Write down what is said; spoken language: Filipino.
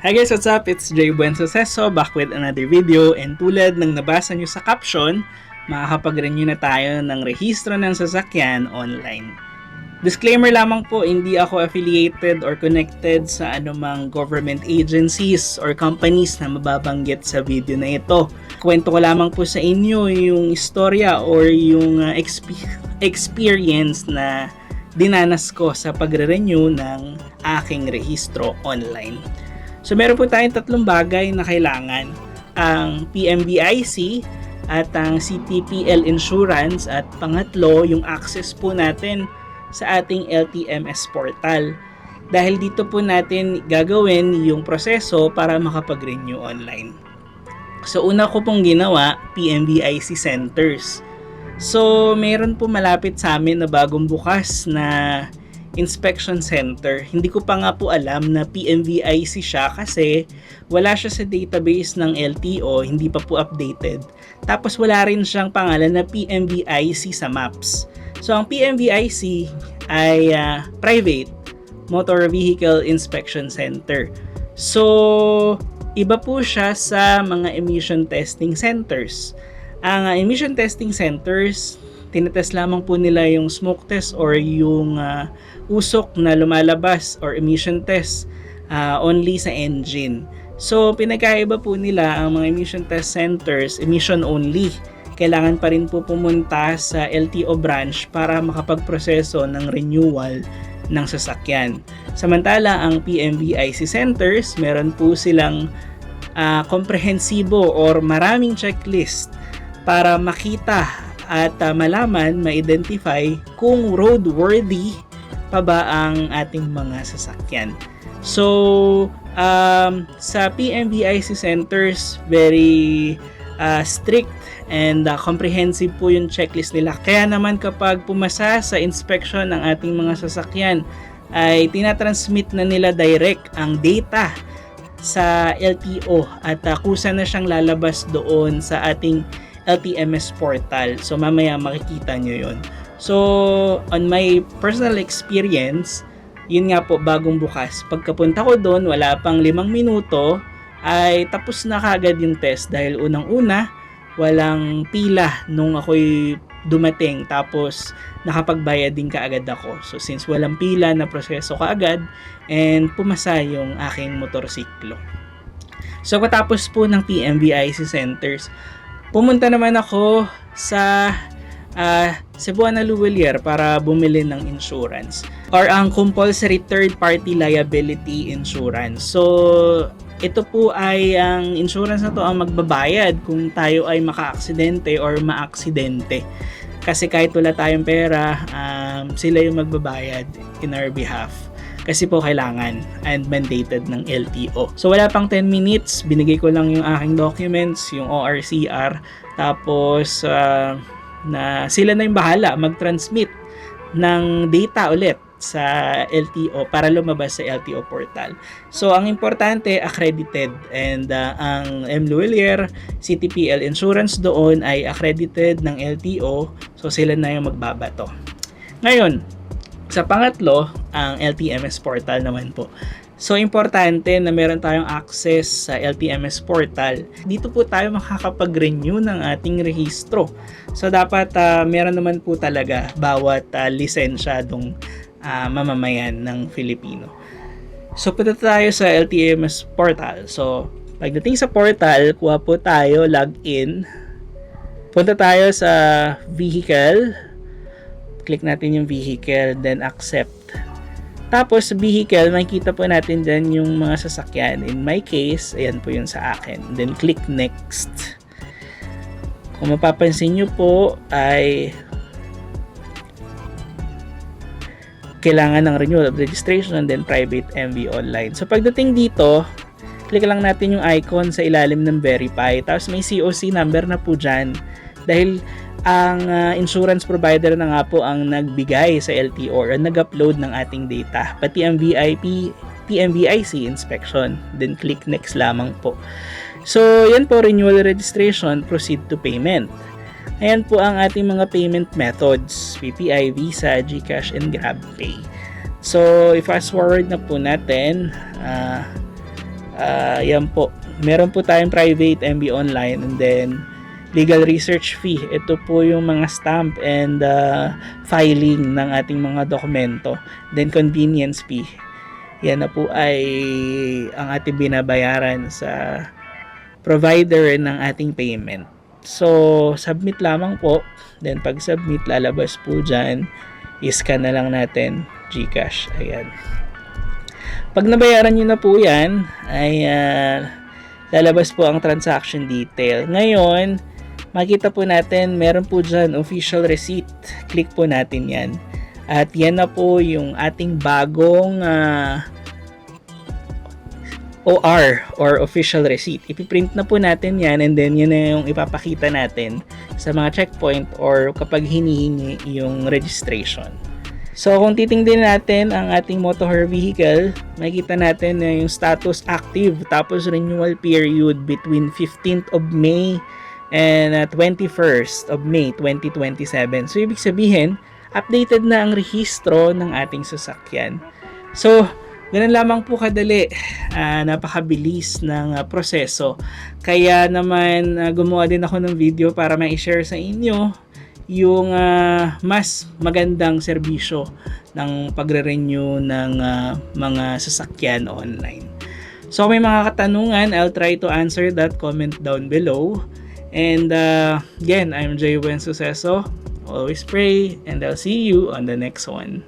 Hi guys, what's up? It's Jay Buen Suceso back with another video, and tulad ng nabasa nyo sa caption, makakapag-renew na tayo ng rehistro ng sasakyan online. Disclaimer lamang po, hindi ako affiliated or connected sa anumang government agencies or companies na mababanggit sa video na ito. Kwento ko lamang po sa inyo yung istorya or yung experience na dinanas ko sa pagre-renew ng aking rehistro online. So meron po tayong tatlong bagay na kailangan, ang PMBIC at ang CTPL Insurance, at pangatlo yung access po natin sa ating LTMS portal. Dahil dito po natin gagawin yung proseso para makapag-renew online. So una ko pong ginawa, PMBIC centers. So meron po malapit sa amin na bagong bukas na inspection center. Hindi ko pa nga po alam na PMBIC siya kasi wala siya sa database ng LTO, hindi pa po updated. Tapos wala rin siyang pangalan na PMBIC sa maps. So ang PMBIC ay private motor vehicle inspection center. So iba po siya sa mga emission testing centers. Ang emission testing centers, tinetest lamang po nila yung smoke test or yung usok na lumalabas or emission test only sa engine. So pinagkaiba po nila ang mga emission test centers, emission only. Kailangan pa rin po pumunta sa LTO branch para makapagproseso ng renewal ng sasakyan. Samantala ang PMBIC centers, meron po silang komprehensibo or maraming checklist para makita at malaman, ma-identify kung roadworthy pa ba ang ating mga sasakyan. So, sa PMBIC centers, very strict and comprehensive po yung checklist nila. Kaya naman kapag pumasa sa inspection ng ating mga sasakyan, ay tinatransmit na nila direct ang data sa LTO at kusa na siyang lalabas doon sa ating LTMS portal. So mamaya makikita nyo yun. So on my personal experience, yun nga po, bagong bukas. Pagkapunta ko doon, wala pang 5 minuto ay tapos na kagad yung test dahil unang-una walang pila nung ako'y dumating, tapos nakapagbayad din kaagad ako. So since walang pila, na proseso kaagad and pumasa yung aking motorsiklo. So katapos po ng PMBIC centers, pumunta naman ako sa Cebuana Luwelier para bumili ng insurance or ang compulsory third party liability insurance. So ito po ay ang insurance na to ang magbabayad kung tayo ay maka-aksidente or ma-aksidente. Kasi kahit wala tayong pera, sila yung magbabayad in our behalf. Kasi po kailangan and mandated ng LTO. So wala pang 10 minutes, binigay ko lang yung aking documents, yung ORCR, tapos na sila na yung bahala mag-transmit ng data ulit sa LTO para lumabas sa LTO portal. So ang importante, accredited, and ang M. Luwelier CTPL Insurance doon ay accredited ng LTO, so sila na yung magbabato. Ngayon, sa pangatlo, ang LTMS portal naman po. So, importante na meron tayong access sa LTMS portal. Dito po tayo makakapag-renew ng ating rehistro. So, dapat meron naman po talaga bawat lisensyadong mamamayan ng Filipino. So, punta tayo sa LTMS portal. So, pagdating sa portal, kuha po tayo, login. Punta tayo sa vehicle. Click natin yung vehicle, then accept. Tapos sa vehicle, makikita po natin dyan yung mga sasakyan. In my case, ayan po yung sa akin. Then click next. Kung mapapansin nyo po ay kailangan ng renewal of registration and then private MV online. So pagdating dito, click lang natin yung icon sa ilalim ng verify. Tapos may COC number na po dyan. Dahil ang insurance provider na nga po ang nagbigay sa LTO or nag-upload ng ating data, pati ang PMBIC inspection. Then click next lamang po. So yan po, renewal registration, proceed to payment. Ayan po ang ating mga payment methods, PPI, Visa, GCash, and GrabPay. So i-fast forward na po natin. Yan po. Meron po tayong private MB online, and then legal research fee. Ito po yung mga stamp and filing ng ating mga dokumento. Then convenience fee. Yan na po ay ang ating binabayaran sa provider ng ating payment. So, submit lamang po. Then pag submit, lalabas po dyan. I-scan na lang natin GCash. Ayan. Pag nabayaran nyo na po yan, ay lalabas po ang transaction detail. Ngayon, makita po natin, meron po dyan official receipt. Click po natin yan. At yan na po yung ating bagong OR or official receipt. Ipiprint na po natin yan, and then yun na yung ipapakita natin sa mga checkpoint or kapag hinihingi yung registration. So kung titingnan natin ang ating motor vehicle, makikita natin na yung status active, tapos renewal period between 15th of May and 21st of May 2027. So ibig sabihin, updated na ang rehistro ng ating sasakyan. So ganun lamang po kadali, napakabilis ng proseso. Kaya naman gumawa din ako ng video para ma-share sa inyo yung mas magandang serbisyo ng pagre-renew ng mga sasakyan online. So kung may mga katanungan, I'll try to answer that. Comment down below. And again, I'm Jay Buen Suceso. Always pray, and I'll see you on the next one.